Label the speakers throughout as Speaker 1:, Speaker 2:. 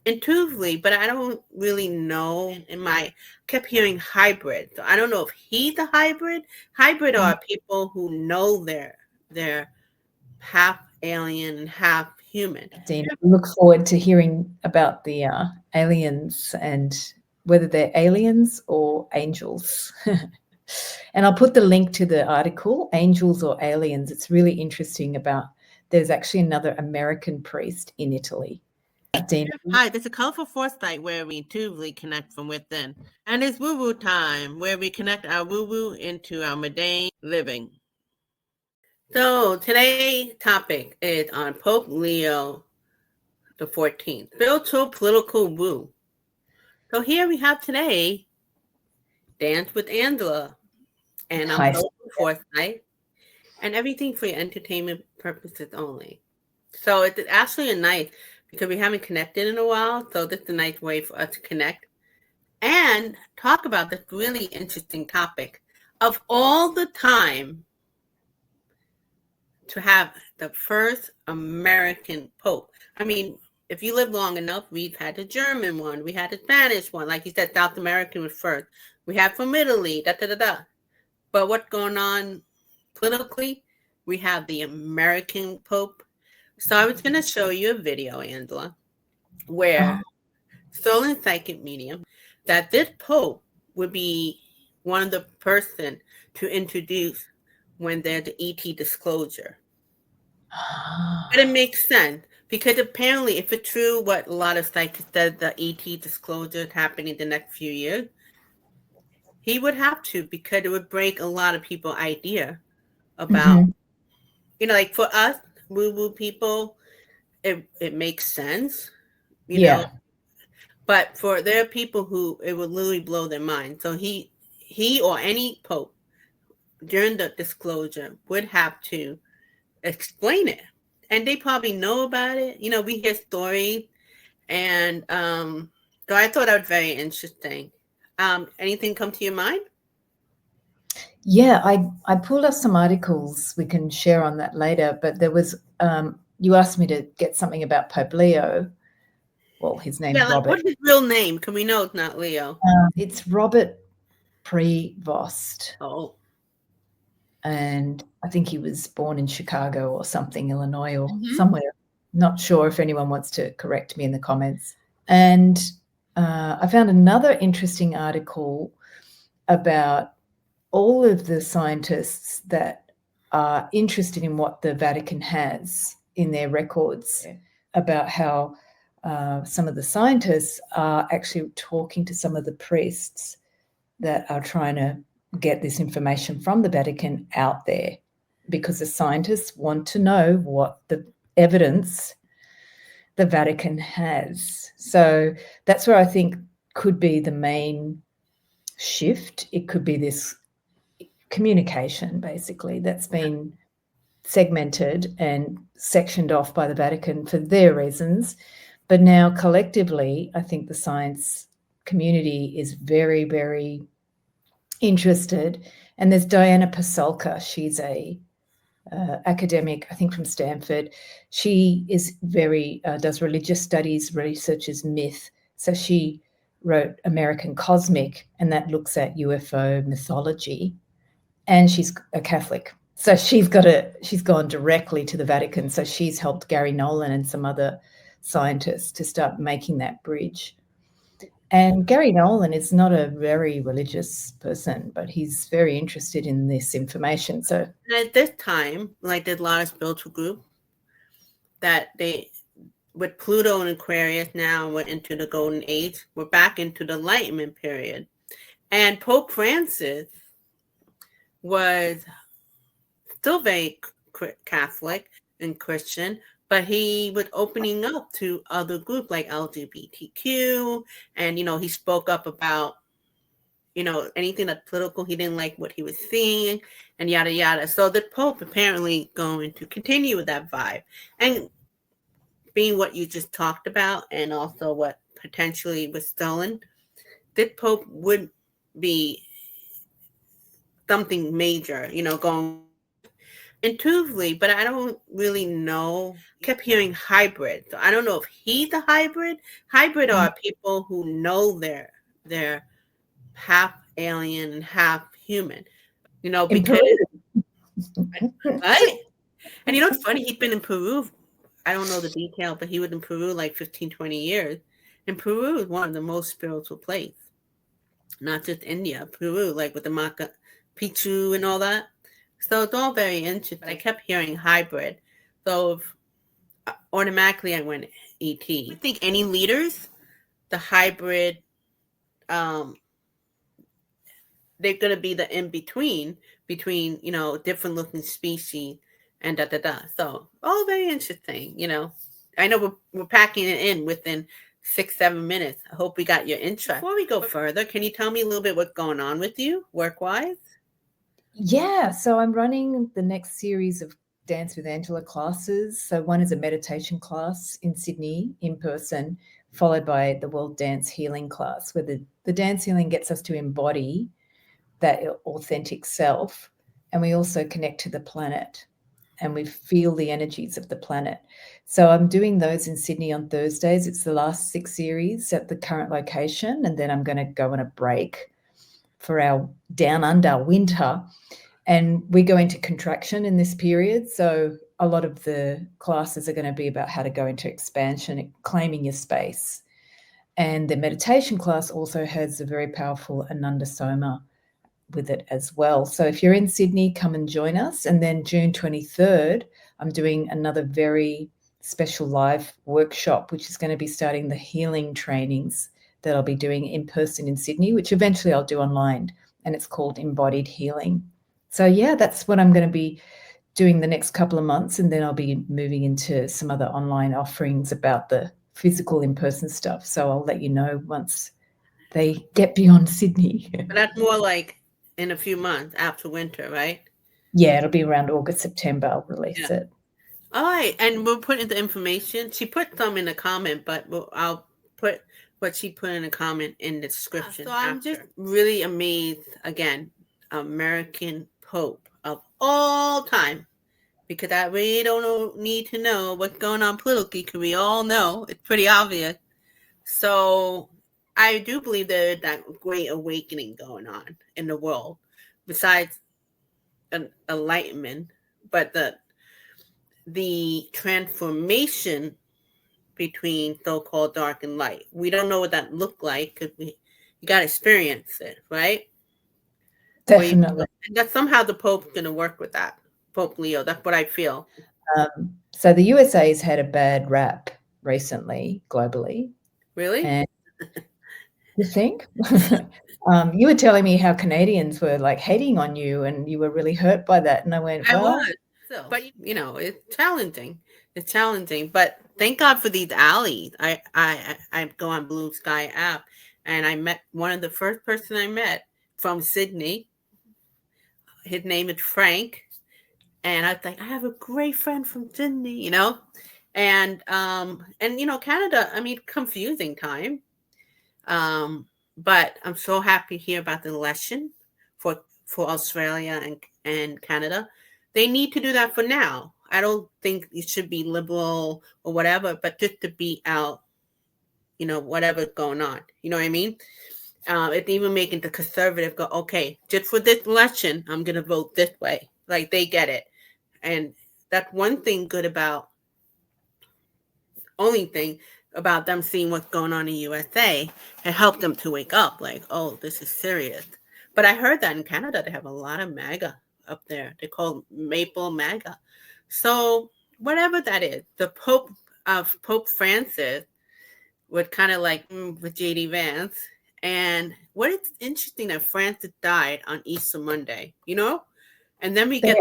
Speaker 1: intuitively, but I don't really know. In my kept hearing hybrid, so I don't know if he's a hybrid. Hybrid are people who know they're half alien and half human.
Speaker 2: Dean, I look forward to hearing about the aliens and whether they're aliens or angels. And I'll put the link to the article, Angels or Aliens. It's really interesting about, there's actually another American priest in Italy. Dean.
Speaker 1: Hi, this is Colorful Foresight, where we intuitively connect from within. And it's woo-woo time, where we connect our woo-woo into our mundane living. So today's topic is on Pope Leo the 14th, spiritual political woo. So here we have today, Dance with Angela, and I'm Colorful Foresight, and everything for your entertainment purposes only. So it's actually a nice, because we haven't connected in a while, so this is a nice way for us to connect and talk about this really interesting topic of all the time to have the first American Pope. I mean, if you live long enough, we've had the German one, we had the Spanish one, like you said, South American was first. We have from Italy, But what's going on politically? We have the American Pope. So I was going to show you a video, Angela, where stolen psychic medium, that this Pope would be one of the person to introduce when there's the ET disclosure. But it makes sense because apparently, if it's true what a lot of psychics said, the ET disclosure is happening the next few years, he would have to, because it would break a lot of people's idea about, like for us woo-woo people, it makes sense, know. But for there are people who it would literally blow their mind. So he or any pope during the disclosure would have to explain it. And they probably know about it. We hear stories. And so I thought that was very interesting. Anything come to your mind?
Speaker 2: Yeah, I pulled up some articles. We can share on that later. But there was, you asked me to get something about Pope Leo. Well, his name's Robert.
Speaker 1: What's his real name? Can we know it's not Leo?
Speaker 2: It's Robert Prevost.
Speaker 1: Oh.
Speaker 2: And I think he was born in Chicago or something, Illinois or somewhere. Not sure if anyone wants to correct me in the comments. And I found another interesting article about all of the scientists that are interested in what the Vatican has in their records, about how some of the scientists are actually talking to some of the priests that are trying to get this information from the Vatican out there, because the scientists want to know what the evidence the Vatican has. So that's where I think could be the main shift. It could be this communication, basically, that's been segmented and sectioned off by the Vatican for their reasons. But now collectively, I think the science community is very, very interested. And there's Diana Pasulka. She's a academic, I think from Stanford. She is very, does religious studies, researches myth. So she wrote American Cosmic, and that looks at UFO mythology. And she's a Catholic. So she's gone directly to the Vatican. So she's helped Garry Nolan and some other scientists to start making that bridge. And Garry Nolan is not a very religious person, but he's very interested in this information. So
Speaker 1: at this time, like there's a lot of spiritual groups that they, with Pluto and Aquarius now, we're into the Golden Age. We're back into the Enlightenment period. And Pope Francis was still very Catholic and Christian, but he was opening up to other groups like LGBTQ, and he spoke up about anything that's political. He didn't like what he was seeing, and yada yada. So the Pope apparently going to continue with that vibe, and being what you just talked about, and also what potentially was stolen, this Pope would be something major, going. intuitively, but I don't really know. Kept hearing hybrid. So I don't know if he's a hybrid. Hybrid are people who know they're half alien and half human. You know,
Speaker 2: In
Speaker 1: because
Speaker 2: Peru.
Speaker 1: right? And you know what's funny? He'd been in Peru. I don't know the detail, but he was in Peru like 15, 20 years. And Peru is one of the most spiritual places. Not just India, Peru, like with the Machu Picchu and all that. So it's all very interesting. I kept hearing hybrid. So automatically I went ET. I think any leaders, the hybrid, they're going to be the in between, different looking species and da da da. So all very interesting, I know we're packing it in within 6-7 minutes. I hope we got your interest. Before we go further, can you tell me a little bit what's going on with you work-wise?
Speaker 2: Yeah, so I'm running the next series of Dance with Angela classes. So one is a meditation class in Sydney in person, followed by the World Dance Healing class, where the dance healing gets us to embody that authentic self. And we also connect to the planet and we feel the energies of the planet. So I'm doing those in Sydney on Thursdays. It's the last 6 series at the current location. And then I'm going to go on a break for our down under winter. And we go into contraction in this period. So a lot of the classes are going to be about how to go into expansion, claiming your space. And the meditation class also has a very powerful Ananda Soma with it as well. So if you're in Sydney, come and join us. And then June 23rd, I'm doing another very special live workshop, which is going to be starting the healing trainings that I'll be doing in person in Sydney, which eventually I'll do online. And it's called Embodied Healing. So yeah, that's what I'm going to be doing the next couple of months. And then I'll be moving into some other online offerings about the physical in-person stuff. So I'll let you know once they get beyond Sydney.
Speaker 1: But that's more like in a few months after winter, right?
Speaker 2: Yeah, it'll be around August, September. I'll release it.
Speaker 1: All right, and we'll put in the information. She put some in the comment, but I'll put what she put in the comment in the description. So I'm just really amazed, again, American Pope of all time, because I really don't need to know what's going on politically, because we all know it's pretty obvious. So I do believe there's that great awakening going on in the world, besides an enlightenment, but the transformation between so-called dark and light. We don't know what that looked like because you got to experience it, right?
Speaker 2: Definitely.
Speaker 1: And that somehow the Pope's going to work with that. Pope Leo, that's what I feel.
Speaker 2: So the USA's had a bad rap recently, globally.
Speaker 1: Really?
Speaker 2: And you think? You were telling me how Canadians were like hating on you and you were really hurt by that. And I went, well,
Speaker 1: I was. So, but it's challenging. It's challenging. But thank God for these alleys. I go on Bluesky app and I met one of the first person I met from Sydney. His name is Frank. And I was like, I have a great friend from Sydney, and Canada, I mean, confusing time. But I'm so happy to hear about the election for Australia and Canada. They need to do that for now. I don't think it should be liberal or whatever, but just to beat out, whatever's going on. You know what I mean? It's even making the conservative go, okay, just for this election, I'm going to vote this way. Like they get it. And that's one thing good about, only thing about them seeing what's going on in USA. It helped them to wake up like, oh, this is serious. But I heard that in Canada, they have a lot of MAGA up there. They call Maple MAGA. So whatever that is, the Pope Francis would kind of like with J.D. Vance. And what is interesting that Francis died on Easter Monday, And then we get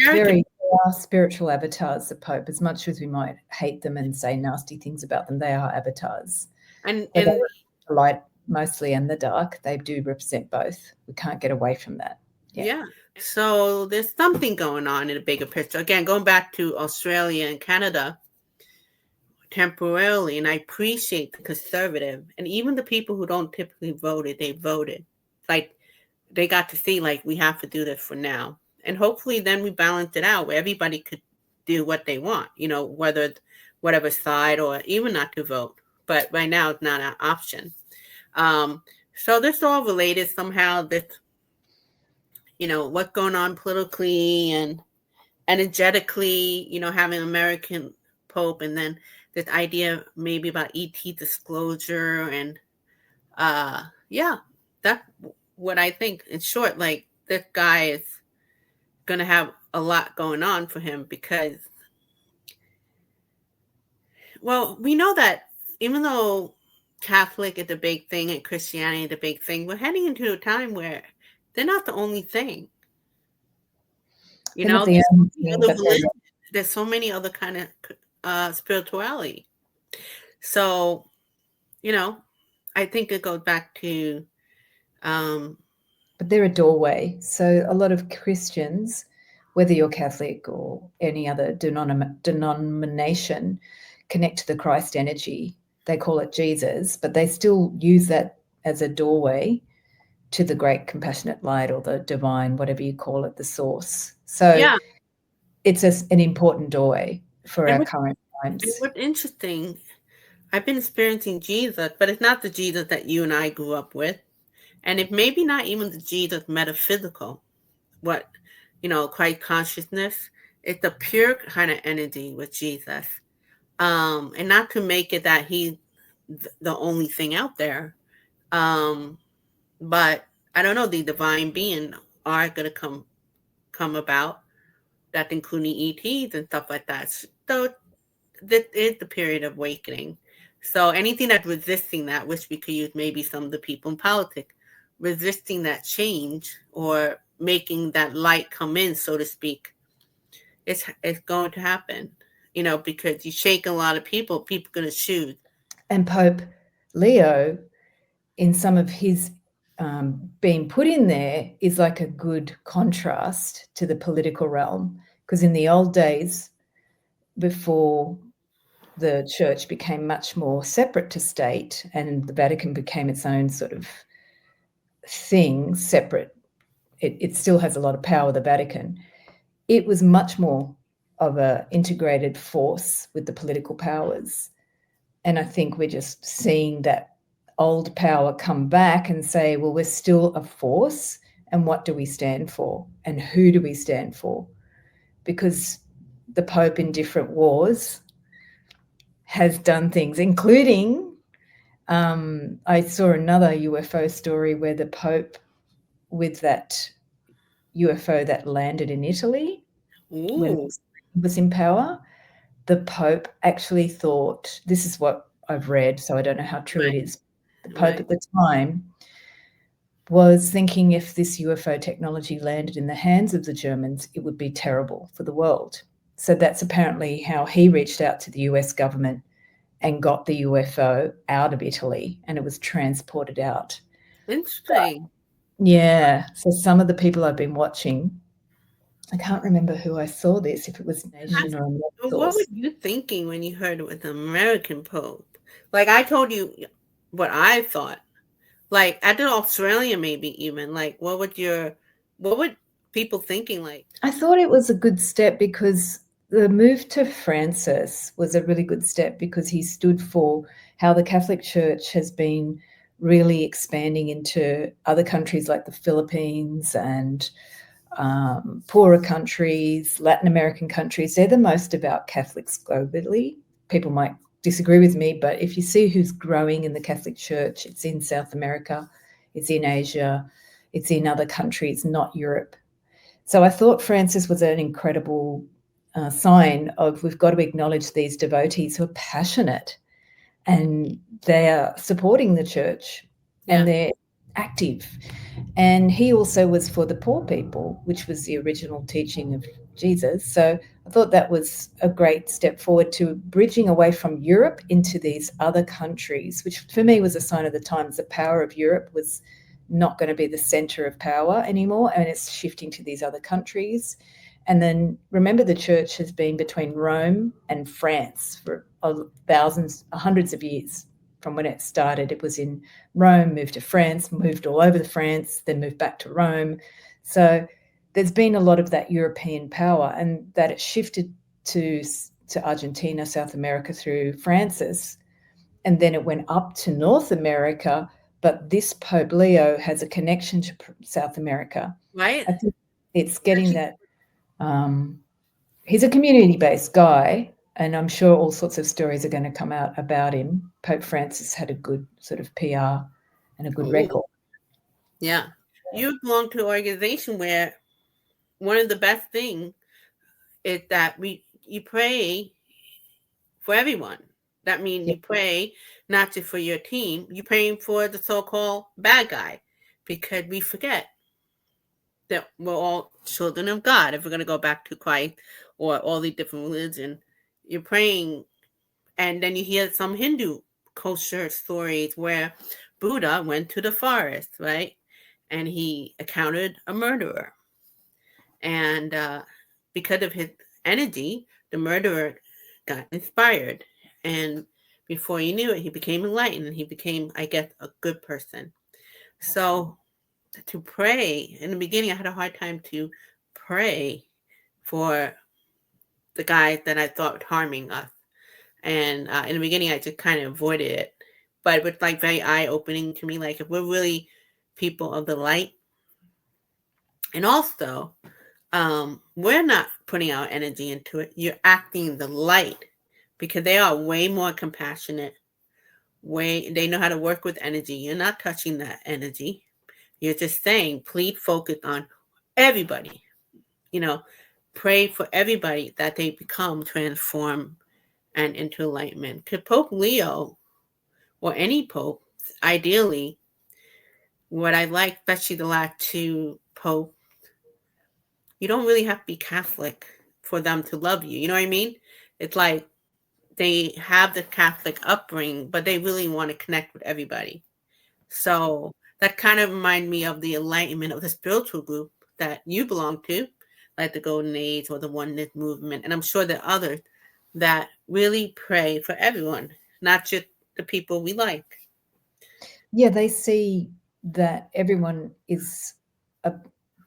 Speaker 2: very spiritual avatars, the Pope. As much as we might hate them and say nasty things about them, they are avatars. And the light mostly and the dark, they do represent both. We can't get away from that.
Speaker 1: Yeah. So there's something going on in a bigger picture. Again, going back to Australia and Canada temporarily, and I appreciate the conservative and even the people who don't typically vote, they voted. Like they got to see, like, we have to do this for now. And hopefully then we balance it out where everybody could do what they want, whether whatever side or even not to vote. But right now it's not an option. So this all related somehow. This, what's going on politically and energetically, having American Pope, and then this idea maybe about ET disclosure, and yeah, that's what I think. In short, like, this guy is gonna have a lot going on for him because, well, we know that even though Catholic is the big thing and Christianity is the big thing, we're heading into a time where they're not the only thing. There's so many other kind of spirituality. So, I think it goes back to.
Speaker 2: But they're a doorway. So a lot of Christians, whether you're Catholic or any other denomination, connect to the Christ energy. They call it Jesus, but they still use that as a doorway to the great compassionate light or the divine, whatever you call it, the source. So it's an important doorway for our current times.
Speaker 1: And what's interesting, I've been experiencing Jesus, but it's not the Jesus that you and I grew up with. And it maybe not even the Jesus metaphysical, Christ consciousness. It's a pure kind of energy with Jesus. And not to make it that he's the only thing out there. But I don't know, the divine being are going to come about. That's including ETs and stuff like that. So this is the period of awakening. So anything that's resisting that, which we could use maybe some of the people in politics, resisting that change or making that light come in, so to speak, it's going to happen, because you shake a lot of people are going to choose.
Speaker 2: And Pope Leo, in some of his being put in there, is like a good contrast to the political realm, because in the old days, before the church became much more separate to state and the Vatican became its own sort of thing, separate, it still has a lot of power, the Vatican. It was much more of an integrated force with the political powers. And I think we're just seeing that old power come back and say, well, we're still a force, and what do we stand for? And who do we stand for? Because the Pope in different wars has done things, including I saw another UFO story where the Pope, with that UFO that landed in Italy when he was in power, the Pope actually thought, this is what I've read, so I don't know how true it is, the Pope at the time was thinking if this UFO technology landed in the hands of the Germans, it would be terrible for the world. So that's apparently how he reached out to the US government and got the UFO out of Italy, and it was transported out.
Speaker 1: Interesting.
Speaker 2: Yeah. So some of the people I've been watching, I can't remember who I saw this, if it was Nation or another source.
Speaker 1: What were you thinking when you heard it was the American Pope? Like, I told you what I thought. Like, I did Australia maybe even. Like, what would people thinking like?
Speaker 2: I thought it was a good step because the move to Francis was a really good step because he stood for how the Catholic Church has been really expanding into other countries like the Philippines and poorer countries, Latin American countries. They're the most devout Catholics globally. People might disagree with me, but if you see who's growing in the Catholic Church, it's in South America, it's in Asia, it's in other countries, not Europe. So I thought Francis was an incredible sign of we've got to acknowledge these devotees who are passionate and they are supporting the church and they're active. And he also was for the poor people, which was the original teaching of Jesus. So I thought that was a great step forward to bridging away from Europe into these other countries, which for me was a sign of the times. The power of Europe was not going to be the center of power anymore, and it's shifting to these other countries. And then remember, the church has been between Rome and France for hundreds of years. From when it started, it was in Rome, moved to France, moved all over France, then moved back to Rome. So there's been a lot of that European power, and that it shifted to Argentina, South America through Francis, and then it went up to North America. But this Pope Leo has a connection to South America.
Speaker 1: Right.
Speaker 2: I think it's getting that. He's a community-based guy, and I'm sure all sorts of stories are going to come out about him. Pope Francis had a good sort of PR and a good record.
Speaker 1: Yeah. You belong to an organization where one of the best things is that you pray for everyone. That means you pray not just for your team, you're praying for the so-called bad guy, because we forget that we're all children of God. If we're going to go back to Christ or all the different religions, you're praying. And then you hear some Hindu culture stories where Buddha went to the forest, right? And he encountered a murderer. And because of his energy, the murderer got inspired. And before you knew it, he became enlightened, and he became, I guess, a good person. So to pray, in the beginning, I had a hard time to pray for the guys that I thought were harming us. And in the beginning, I just kind of avoided it. But it was like very eye-opening to me. Like, if we're really people of the light, and also, we're not putting our energy into it. You're acting the light, because they are way more compassionate. They know how to work with energy. You're not touching that energy. You're just saying, please focus on everybody. Pray for everybody that they become transformed and into enlightenment. Because Pope Leo, or any pope, ideally, what I like, especially the last two popes, you don't really have to be Catholic for them to love you. You know what I mean? It's like they have the Catholic upbringing, but they really want to connect with everybody. So that kind of reminds me of the enlightenment of the spiritual group that you belong to, like the Golden Age or the Oneness movement. And I'm sure there are others that really pray for everyone, not just the people we like.
Speaker 2: Yeah, they see that everyone is a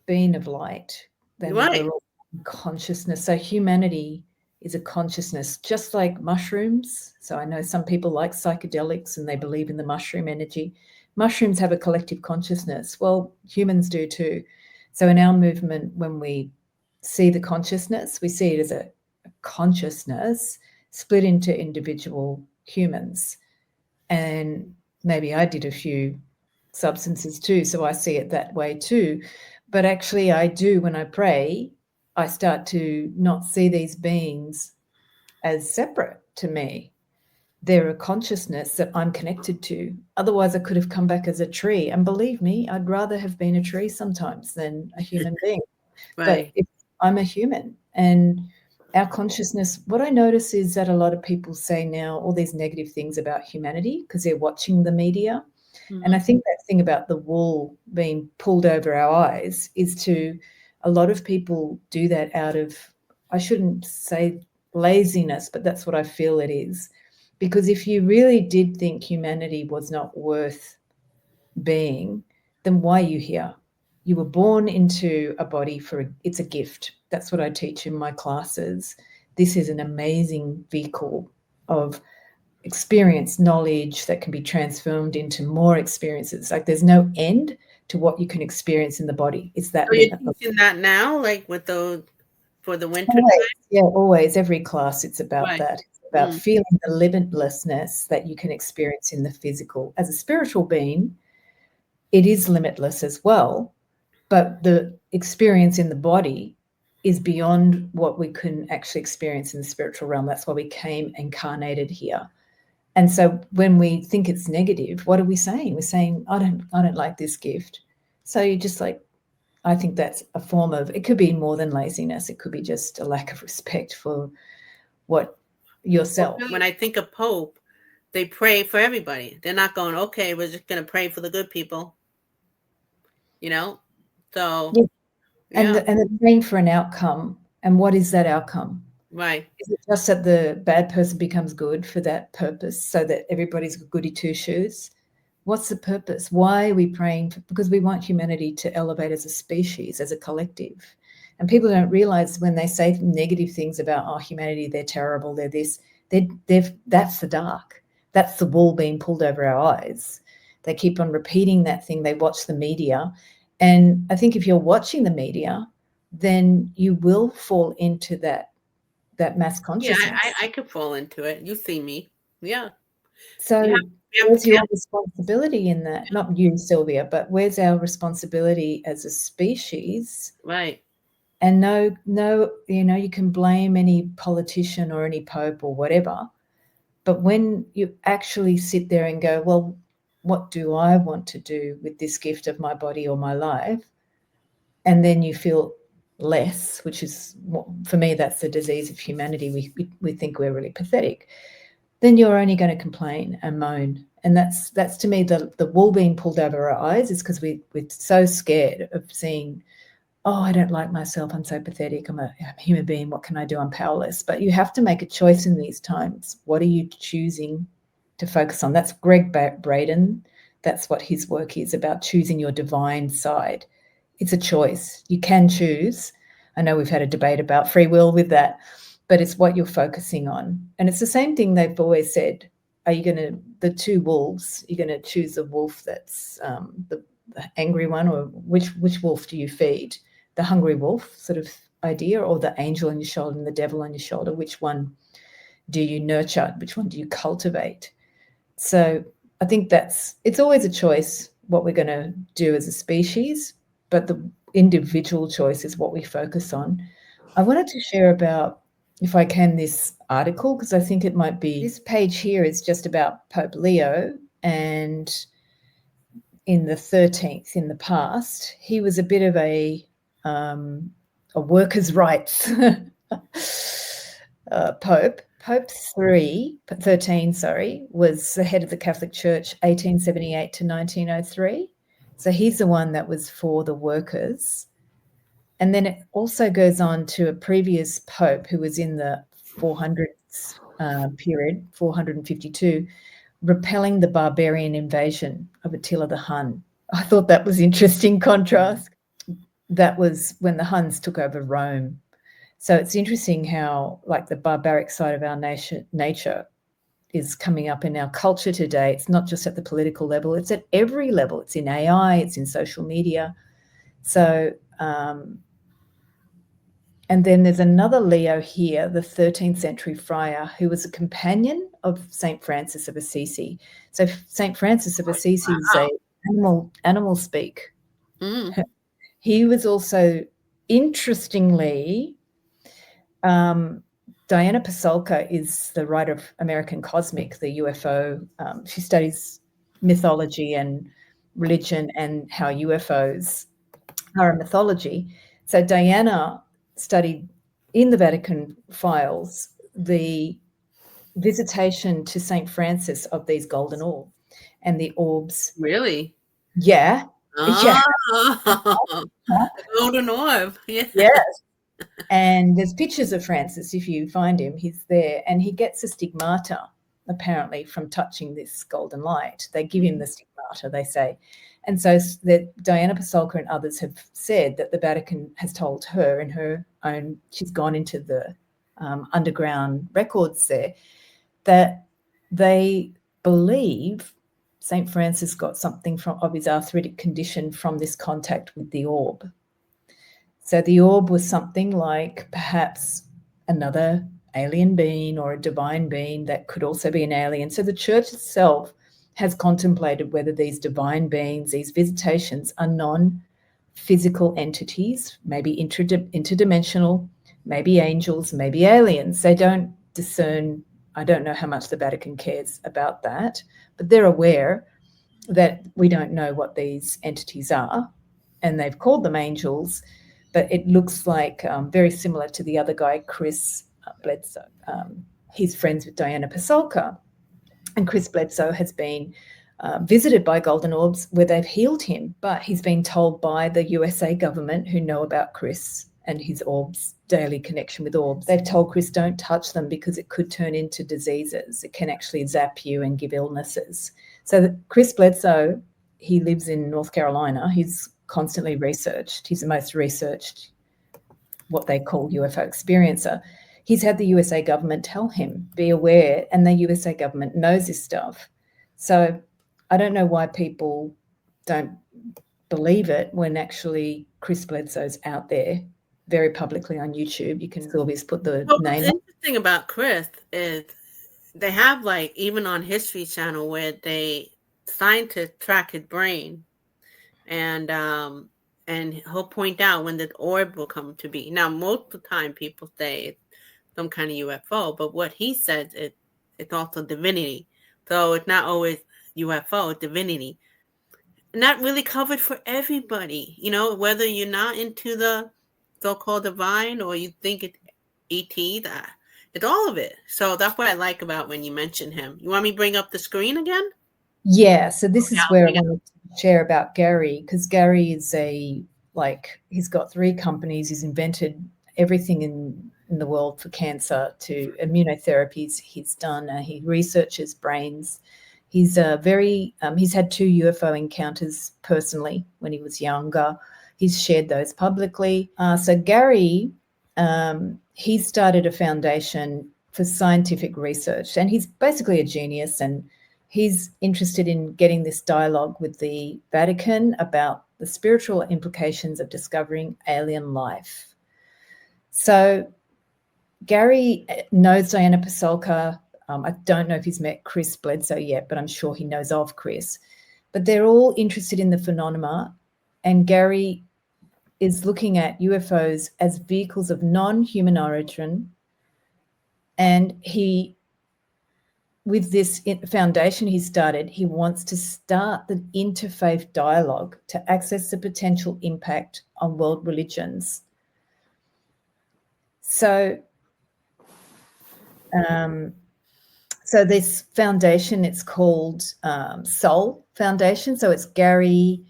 Speaker 2: being of light. Then
Speaker 1: Right.
Speaker 2: we're all consciousness. So humanity is a consciousness, just like mushrooms. So I know some people like psychedelics and they believe in the mushroom energy. Mushrooms have a collective consciousness. Well, humans do too. So in our movement, when we see the consciousness, we see it as a consciousness split into individual humans. And maybe I did a few substances too, so I see it that way too. But actually I do, when I pray, I start to not see these beings as separate to me. They're a consciousness that I'm connected to. Otherwise I could have come back as a tree. And believe me, I'd rather have been a tree sometimes than a human being.
Speaker 1: Right.
Speaker 2: But I'm a human, and our consciousness, what I notice is that a lot of people say now all these negative things about humanity because they're watching the media.
Speaker 1: Mm-hmm.
Speaker 2: And I think that thing about the wool being pulled over our eyes is a lot of people do that out of, I shouldn't say laziness, but that's what I feel it is. Because if you really did think humanity was not worth being, then why are you here? You were born into a body it's a gift. That's what I teach in my classes. This is an amazing vehicle of experience, knowledge that can be transformed into more experiences. Like there's no end to what you can experience in the body. It's that.
Speaker 1: So you're teaching that now, like with those for the winter time?
Speaker 2: Yeah, always. Every class, it's about
Speaker 1: Right.
Speaker 2: that. It's about feeling the limitlessness that you can experience in the physical. As a spiritual being, it is limitless as well, but the experience in the body is beyond what we can actually experience in the spiritual realm. That's why we came incarnated here. And so when we think it's negative, what are we saying? We're saying, I don't like this gift. So you're just like, I think that's a form of, it could be more than laziness. It could be just a lack of respect for what yourself.
Speaker 1: When I think of Pope, they pray for everybody. They're not going, okay, we're just going to pray for the good people. So.
Speaker 2: Yeah. And they're praying for an outcome. And what is that outcome?
Speaker 1: Right.
Speaker 2: Is it just that the bad person becomes good for that purpose so that everybody's goody two-shoes? What's the purpose? Why are we praying? Because we want humanity to elevate as a species, as a collective. And people don't realize when they say negative things about, humanity, they're terrible, they're this, that's the dark. That's the wool being pulled over our eyes. They keep on repeating that thing. They watch the media. And I think if you're watching the media, then you will fall into that mass consciousness.
Speaker 1: Yeah, I could fall into it. You see me. Yeah.
Speaker 2: So where's your responsibility in that? Not you, Sylvia, but where's our responsibility as a species?
Speaker 1: Right.
Speaker 2: And no, you can blame any politician or any pope or whatever. But when you actually sit there and go, well, what do I want to do with this gift of my body or my life? And then you feel less, which is, for me, that's the disease of humanity. We think we're really pathetic. Then you're only going to complain and moan. And that's to me, the wool being pulled over our eyes is because we're so scared of seeing, I don't like myself. I'm so pathetic. I'm a human being. What can I do? I'm powerless. But you have to make a choice in these times. What are you choosing to focus on? That's Greg Braden. That's what his work is about, choosing your divine side. It's a choice. You can choose. I know we've had a debate about free will with that, but it's what you're focusing on. And it's the same thing they've always said. Are you going to, the two wolves, you're going to choose the wolf that's the angry one, or which wolf do you feed? The hungry wolf sort of idea, or the angel on your shoulder and the devil on your shoulder? Which one do you nurture? Which one do you cultivate? So I think it's always a choice what we're going to do as a species, but the individual choice is what we focus on. I wanted to share about, if I can, this article, because I think it might be, this page here is just about Pope Leo, and in the 13th, in the past, he was a bit of a workers' rights pope. Pope 13, was the head of the Catholic Church 1878 to 1903. So he's the one that was for the workers. And then it also goes on to a previous pope who was in the 400s period, 452, repelling the barbarian invasion of Attila the Hun. I thought that was interesting contrast. That was when the Huns took over Rome. So it's interesting how, like, the barbaric side of our nature is coming up in our culture today. It's not just at the political level, it's at every level. It's in AI, it's in social media. So, and then there's another Leo here, the 13th century friar, who was a companion of St. Francis of Assisi. So St. Francis of Assisi is a animal speak.
Speaker 1: Mm.
Speaker 2: He was also, interestingly, Diana Pasulka is the writer of American Cosmic, the UFO. She studies mythology and religion and how UFOs are a mythology. So Diana studied in the Vatican files the visitation to St. Francis of these golden orb and the orbs.
Speaker 1: Really?
Speaker 2: Yeah.
Speaker 1: Oh, the golden orb. Yeah.
Speaker 2: Yes. And there's pictures of Francis. If you find him, he's there, and he gets a stigmata, apparently, from touching this golden light. They give him the stigmata, they say. And so Diana Pasulka and others have said that the Vatican has told her in her own, she's gone into the underground records there, that they believe St. Francis got something of his arthritic condition from this contact with the orb. So the orb was something like perhaps another alien being or a divine being that could also be an alien. So the church itself has contemplated whether these divine beings, these visitations, are non-physical entities, maybe interdimensional, maybe angels, maybe aliens. They don't discern. I don't know how much the Vatican cares about that, but they're aware that we don't know what these entities are, and they've called them angels, but it looks like very similar to the other guy, Chris Bledsoe. He's friends with Diana Pasulka, and Chris Bledsoe has been visited by golden orbs where they've healed him, but he's been told by the USA government, who know about Chris and his orbs, daily connection with orbs, they've told Chris, don't touch them because it could turn into diseases. It can actually zap you and give illnesses. So Chris Bledsoe, he lives in North Carolina. He's constantly researched. He's the most researched what they call UFO experiencer. He's had the USA government tell him, be aware, and the USA government knows this stuff. So I don't know why people don't believe it when actually Chris Bledsoe's out there very publicly on YouTube. You can always put the name.
Speaker 1: What's interesting about Chris is they have, like, even on History Channel, where scientists track his brain, and he'll point out when the orb will come to be. Now, most of the time, people say it's some kind of UFO, but what he says it's also divinity. So it's not always UFO, it's divinity. And that really covered for everybody, whether you're not into the so-called divine or you think it's ET, it's all of it. So that's what I like about when you mention him. You want me to bring up the screen again?
Speaker 2: Yeah, so this is where I wanted to share about Garry, because Garry is he's got 3 companies. He's invented everything in the world for cancer to immunotherapies. He's done, he researches brains. He's he's had 2 UFO encounters personally when he was younger. He's shared those publicly. So Garry, he started a foundation for scientific research, and he's basically a genius, and he's interested in getting this dialogue with the Vatican about the spiritual implications of discovering alien life. So Garry knows Diana Pasulka. I don't know if he's met Chris Bledsoe yet, but I'm sure he knows of Chris. But they're all interested in the phenomena, and Garry is looking at UFOs as vehicles of non-human origin. And with this foundation he started, he wants to start the interfaith dialogue to access the potential impact on world religions. So this foundation, it's called Soul Foundation. So it's Garry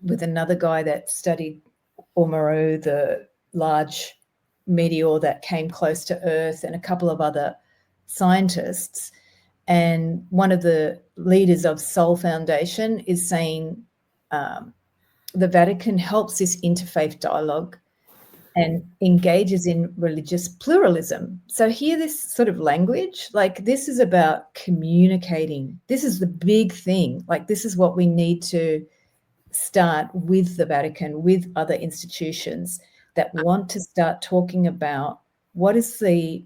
Speaker 2: with another guy that studied Oumuamua, the large meteor that came close to Earth, and a couple of other scientists. And one of the leaders of Soul Foundation is saying the Vatican helps this interfaith dialogue and engages in religious pluralism. So hear this sort of language, like this is about communicating. This is the big thing. Like this is what we need to start with the Vatican, with other institutions that want to start talking about what is the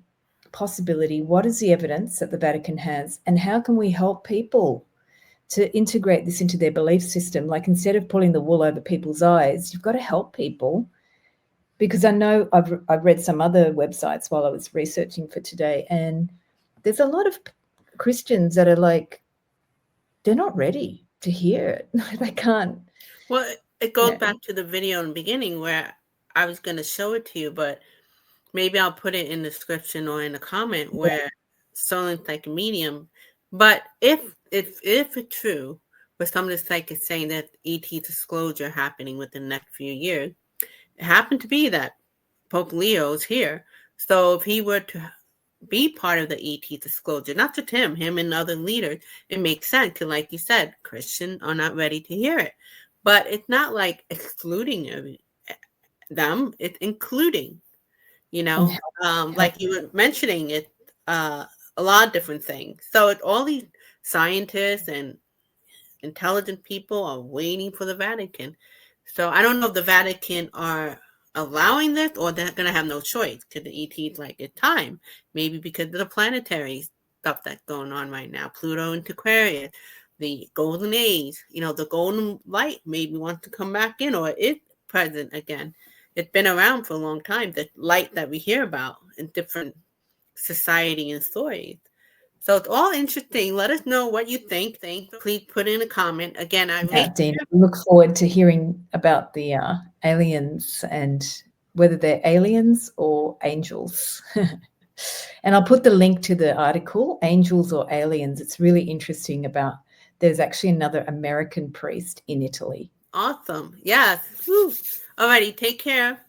Speaker 2: possibility, what is the evidence that the Vatican has, and how can we help people to integrate this into their belief system? Like instead of pulling the wool over people's eyes, you've got to help people. Because I know I've read some other websites while I was researching for today, and there's a lot of Christians that are like, they're not ready to hear it. They can't.
Speaker 1: Well, it goes back to the video in the beginning where I was going to show it to you, but maybe I'll put it in the description or in the comment where Solan's like a medium. But if it's true, with some of the psychics saying that ET disclosure happening within the next few years, it happened to be that Pope Leo's here. So if he were to be part of the ET disclosure, not just him and other leaders, it makes sense. Because like you said, Christians are not ready to hear it. But it's not like excluding them. It's including, like you were mentioning it, a lot of different things. So it's all these scientists and intelligent people are waiting for the Vatican. So I don't know if the Vatican are allowing this or they're going to have no choice because the ET's like it's time. Maybe because of the planetary stuff that's going on right now. Pluto into Aquarius, the golden age, the golden light maybe wants to come back in or it's present again. It's been around for a long time, the light that we hear about in different society and stories. So it's all interesting. Let us know what you think. Please put in a comment. Again,
Speaker 2: Dina, look forward to hearing about the aliens and whether they're aliens or angels. And I'll put the link to the article, Angels or Aliens. It's really interesting there's actually another American priest in Italy.
Speaker 1: Awesome. Yes. All righty. Take care.